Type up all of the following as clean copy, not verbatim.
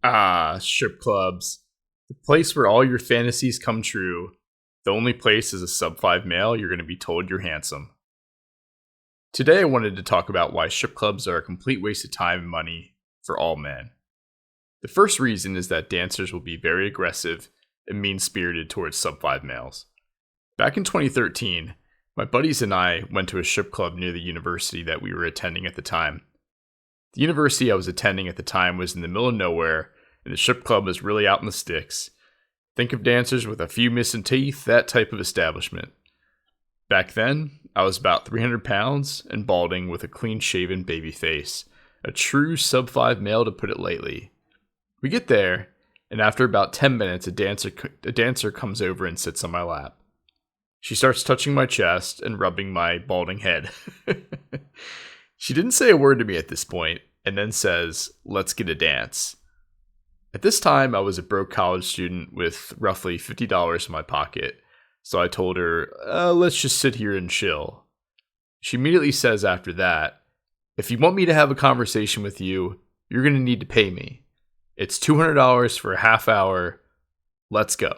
Ah, strip clubs. The place where all your fantasies come true. The only place as a sub 5 male you're going to be told you're handsome. Today I wanted to talk about why strip clubs are a complete waste of time and money for all men. The first reason is that dancers will be very aggressive and mean-spirited towards sub 5 males. Back in 2013, my buddies and I went to a strip club near the university that we were attending at the time. The university I was attending at the time was in the middle of nowhere, and the strip club was really out in the sticks. Think of dancers with a few missing teeth, that type of establishment. Back then, I was about 300 pounds and balding with a clean-shaven baby face. A true sub 5 male, to put it lightly. We get there, and after about 10 minutes, a dancer comes over and sits on my lap. She starts touching my chest and rubbing my balding head. She didn't say a word to me at this point, and then says, "Let's get a dance." At this time, I was a broke college student with roughly $50 in my pocket, so I told her, let's just sit here and chill. She immediately says after that, "If you want me to have a conversation with you, you're going to need to pay me. It's $200 for a half hour. Let's go."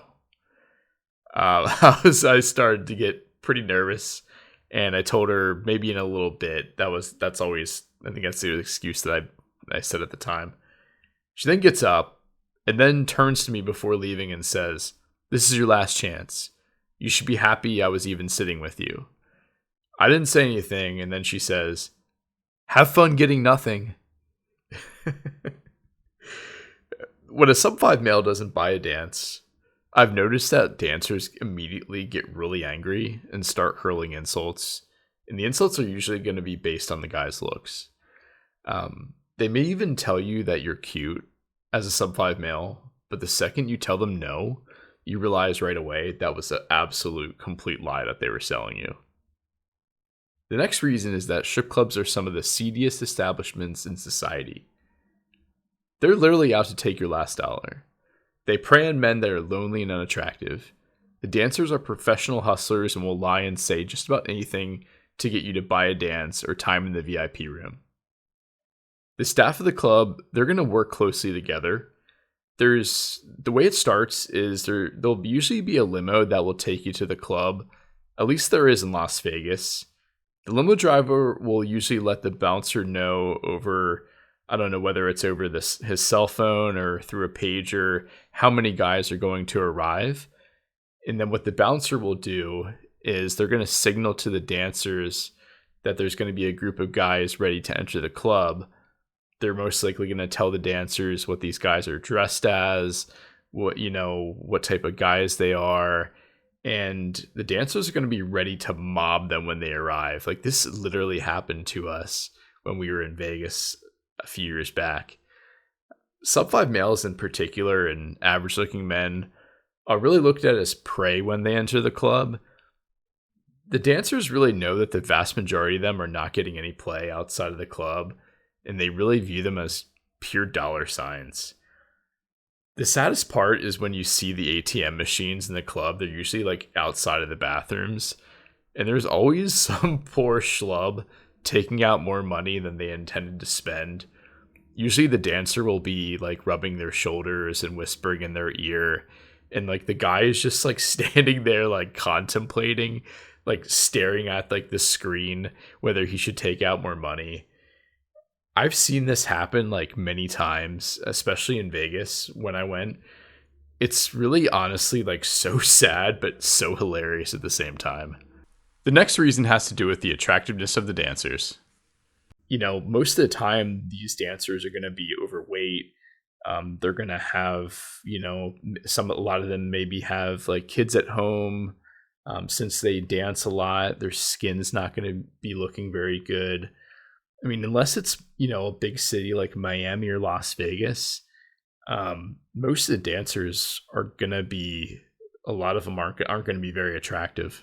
I started to get pretty nervous, and I told her maybe in a little bit. That's always, I think that's the excuse that I said at the time. She then gets up and then turns to me before leaving and says, "This is your last chance. You should be happy I was even sitting with you." I didn't say anything, and then she says, "Have fun getting nothing." When a sub 5 male doesn't buy a dance, I've noticed that dancers immediately get really angry and start hurling insults. And the insults are usually going to be based on the guy's looks. They may even tell you that you're cute as a sub 5 male, but the second you tell them no, you realize right away that was an absolute complete lie that they were selling you. The next reason is that strip clubs are some of the seediest establishments in society. They're literally out to take your last dollar. They prey on men that are lonely and unattractive. The dancers are professional hustlers and will lie and say just about anything to get you to buy a dance or time in the VIP room. The staff of the club, they're going to work closely together. The way it starts is there'll usually be a limo that will take you to the club. At least there is in Las Vegas. The limo driver will usually let the bouncer know over, I don't know whether it's over his cell phone or through a pager, how many guys are going to arrive. And then what the bouncer will do is they're going to signal to the dancers that there's going to be a group of guys ready to enter the club. They're most likely going to tell the dancers what these guys are dressed as, what type of guys they are. And the dancers are going to be ready to mob them when they arrive. Like, this literally happened to us when we were in Vegas a few years back. Sub 5 males in particular and average looking men are really looked at as prey when they enter the club. The dancers really know that the vast majority of them are not getting any play outside of the club, and they really view them as pure dollar signs. The saddest part is when you see the ATM machines in the club. They're usually like outside of the bathrooms, and there's always some poor schlub taking out more money than they intended to spend. Usually the dancer will be like rubbing their shoulders and whispering in their ear, and like the guy is just like standing there like contemplating, like staring at like the screen whether he should take out more money. I've seen this happen like many times, especially in Vegas when I went. It's really honestly like so sad but so hilarious at the same time. The next reason has to do with the attractiveness of the dancers. Most of the time, these dancers are going to be overweight. They're going to have, a lot of them maybe have like kids at home. Since they dance a lot, their skin's not going to be looking very good. I mean, unless it's, a big city like Miami or Las Vegas, most of the dancers are going to be, a lot of them aren't going to be very attractive.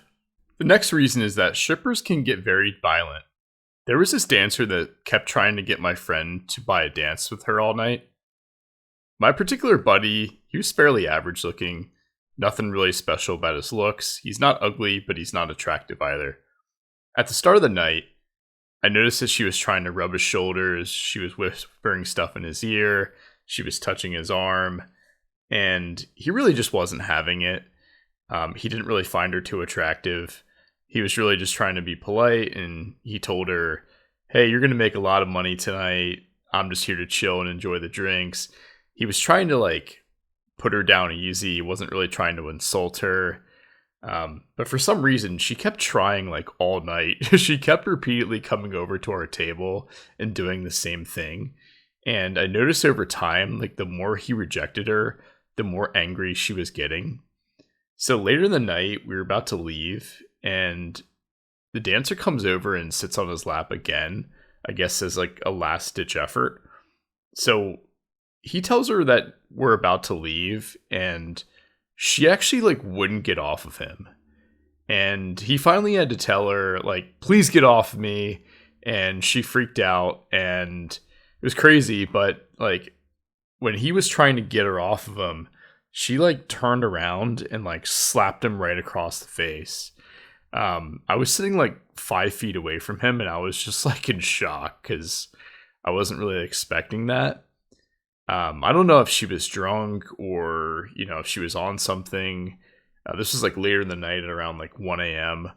The next reason is that strippers can get very violent. There was this dancer that kept trying to get my friend to buy a dance with her all night. My particular buddy, he was fairly average looking, nothing really special about his looks. He's not ugly, but he's not attractive either. At the start of the night, I noticed that she was trying to rub his shoulders, she was whispering stuff in his ear, She was touching his arm, and he really just wasn't having it. He didn't really find her too attractive. He was really just trying to be polite, and he told her, hey, you're going to make a lot of money tonight. I'm just here to chill and enjoy the drinks. He was trying to like put her down easy. He wasn't really trying to insult her. But for some reason, she kept trying like all night. She kept repeatedly coming over to our table and doing the same thing. And I noticed over time, like the more he rejected her, the more angry she was getting. So later in the night, we were about to leave, and the dancer comes over and sits on his lap again, I guess as like a last ditch effort. So he tells her that we're about to leave, and she actually like wouldn't get off of him. And he finally had to tell her like, please get off of me. And she freaked out, and it was crazy. But like when he was trying to get her off of him, she like turned around and like slapped him right across the face. I was sitting like 5 feet away from him, and I was just like in shock because I wasn't really expecting that. I don't know if she was drunk or, if she was on something. This was like later in the night at around like 1 a.m.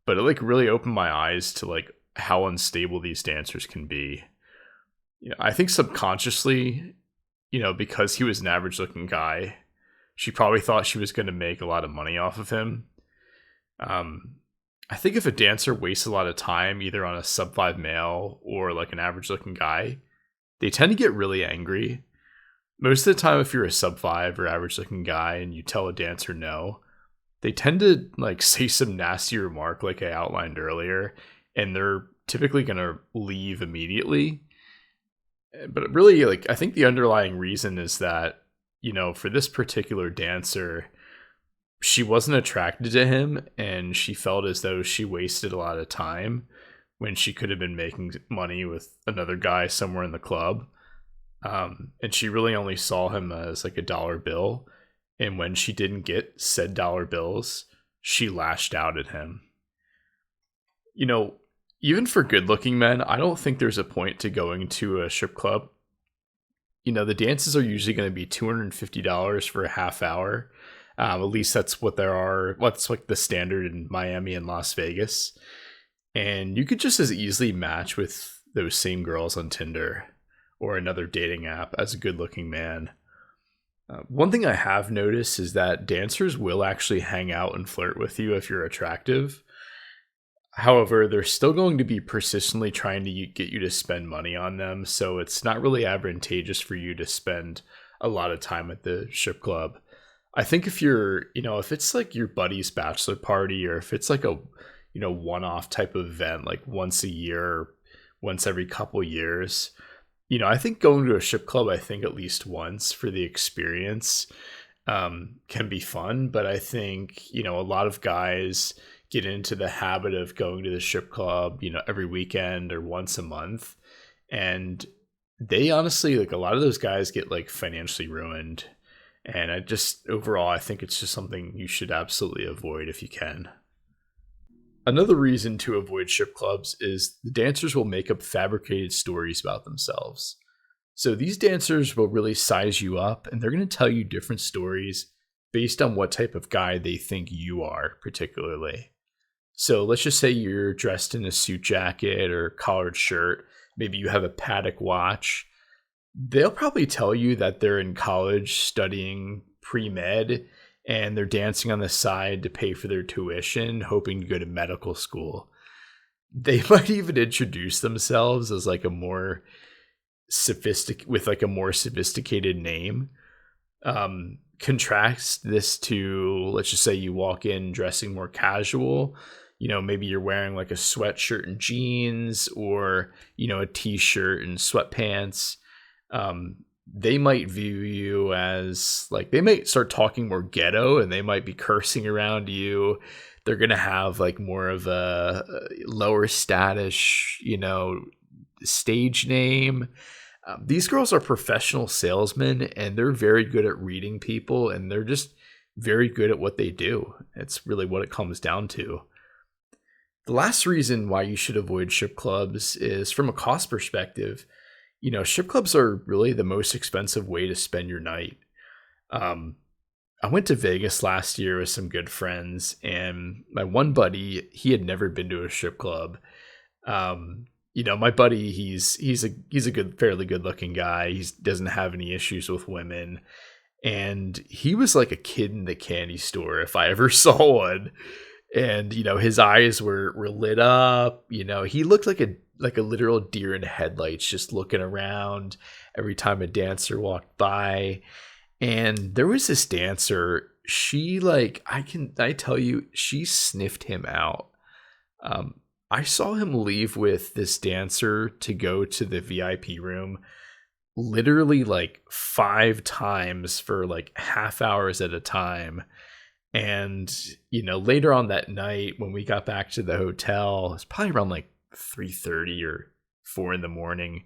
But it like really opened my eyes to like how unstable these dancers can be. I think subconsciously, because he was an average looking guy, she probably thought she was going to make a lot of money off of him. I think if a dancer wastes a lot of time either on a sub 5 male or like an average looking guy, they tend to get really angry. Most of the time, if you're a sub 5 or average looking guy and you tell a dancer no, they tend to like say some nasty remark like I outlined earlier, and they're typically going to leave immediately. But really, like, I think the underlying reason is that, for this particular dancer, she wasn't attracted to him, and she felt as though she wasted a lot of time when she could have been making money with another guy somewhere in the club. And she really only saw him as like a dollar bill. And when she didn't get said dollar bills, she lashed out at him. Even for good looking men, I don't think there's a point to going to a strip club. The dances are usually going to be $250 for a half hour. At least that's what there are. What's like the standard in Miami and Las Vegas. And you could just as easily match with those same girls on Tinder or another dating app as a good looking man. One thing I have noticed is that dancers will actually hang out and flirt with you if you're attractive. However, they're still going to be persistently trying to get you to spend money on them, so it's not really advantageous for you to spend a lot of time at the strip club. I think if you're, if it's like your buddy's bachelor party, or if it's like a, one-off type of event, like once a year, or once every couple years, I think going to a strip club, I think at least once for the experience can be fun. But I think, a lot of guys get into the habit of going to the strip club, every weekend or once a month. And they honestly, like a lot of those guys get like financially ruined. And overall, I think it's just something you should absolutely avoid if you can. Another reason to avoid strip clubs is the dancers will make up fabricated stories about themselves. So these dancers will really size you up, and they're going to tell you different stories based on what type of guy they think you are, particularly. So let's just say you're dressed in a suit jacket or collared shirt. Maybe you have a Patek watch. They'll probably tell you that they're in college studying pre-med, and they're dancing on the side to pay for their tuition, hoping to go to medical school. They might even introduce themselves as like a more sophisticated name. Contrast this to, let's just say you walk in dressing more casual. Maybe you're wearing like a sweatshirt and jeans, or, a t-shirt and sweatpants. They might view you as like, they might start talking more ghetto, and they might be cursing around you. They're going to have like more of a lower status, stage name. These girls are professional salesmen, and they're very good at reading people, and they're just very good at what they do. It's really what it comes down to. The last reason why you should avoid strip clubs is from a cost perspective. Strip clubs are really the most expensive way to spend your night. Um, I went to Vegas last year with some good friends, and my one buddy, he had never been to a strip club. My buddy, he's a good, fairly good looking guy. He doesn't have any issues with women, and he was like a kid in the candy store if I ever saw one. And his eyes were lit up. He looked like a literal deer in headlights, just looking around every time a dancer walked by. And there was this dancer, she I tell you, she sniffed him out. I saw him leave with this dancer to go to the VIP room literally like 5 times for like half hours at a time. And later on that night when we got back to the hotel, it's probably around like 3:30 or 4 in the morning.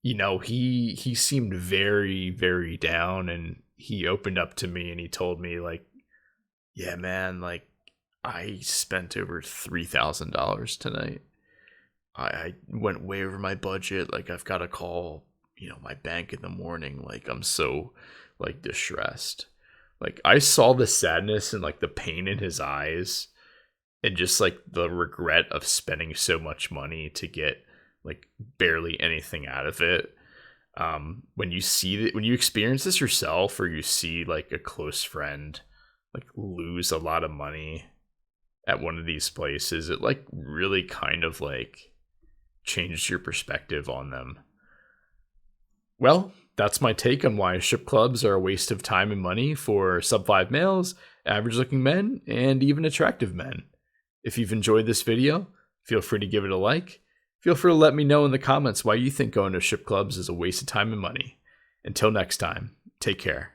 He seemed very, very down, and he opened up to me and he told me like, yeah, man, like I spent over $3,000 tonight. I went way over my budget. Like I've got to call, my bank in the morning. Like I'm so like distressed. Like I saw the sadness and like the pain in his eyes, and just like the regret of spending so much money to get like barely anything out of it. When you see that, when you experience this yourself, or you see like a close friend like lose a lot of money at one of these places, it like really kind of like changed your perspective on them. Well, that's my take on why strip clubs are a waste of time and money for sub 5 males, average looking men, and even attractive men. If you've enjoyed this video, feel free to give it a like. Feel free to let me know in the comments why you think going to strip clubs is a waste of time and money. Until next time, take care.